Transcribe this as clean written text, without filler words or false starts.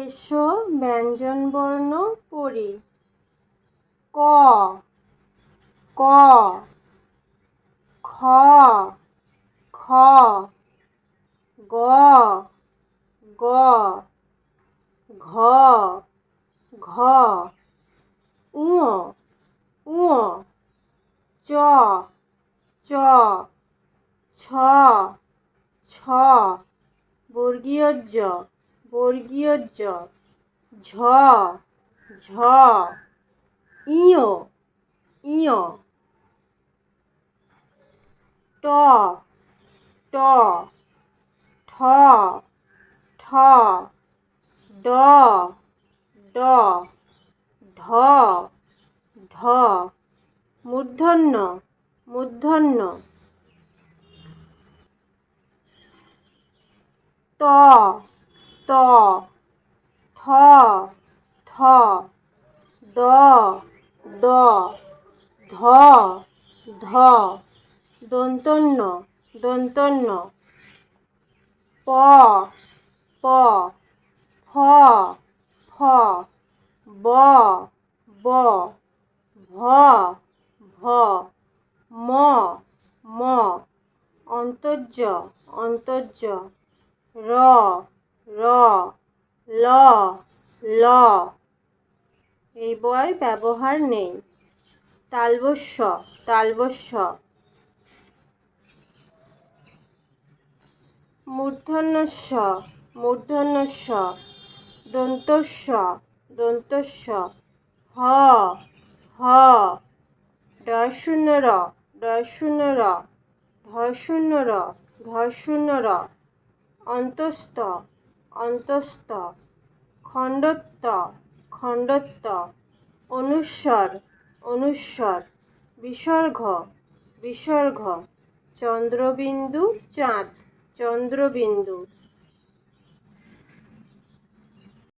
এসো ব্যঞ্জনবর্ণ পড়ি। ক, ক, খ, খ, গ, গ, ঘ, ঘ, ঙ, ঙ, চ, চ, ছ, ছ, বর্গীয় জ, বর্গীয় জ, ঝ, ঝ, ইয়, ইয়, ট, ট, ঠ, ঠ, ড, ড, ঢ, ঢ, মূর্ধন্য, মূর্ধন্য, ত, ত, থ, থ, দ, দ, ধ, ধ, দন্তন্য, দন্তন্য, প, প, ফ, ফ, ব, ব, ভ, ভ, ম, ম, অন্তর্য, অন্তর্য, র, র, ল, ল। এই বয় ব্যবহার নেই। তালবস্য, তালবস্য, মূর্ধন্যস্য, মূর্ধন্যস্য, দন্তস্য, দন্তস্য, হ, হ, ঢ র, ঢ র, ঢ র, অন্তস্থ, অন্তস্থ, খণ্ডত্ব, খণ্ডত্ব, অনুস্বর, অনুস্বর, বিসর্গ, বিসর্গ, চন্দ্রবিন্দু চাঁদ, চন্দ্রবিন্দু।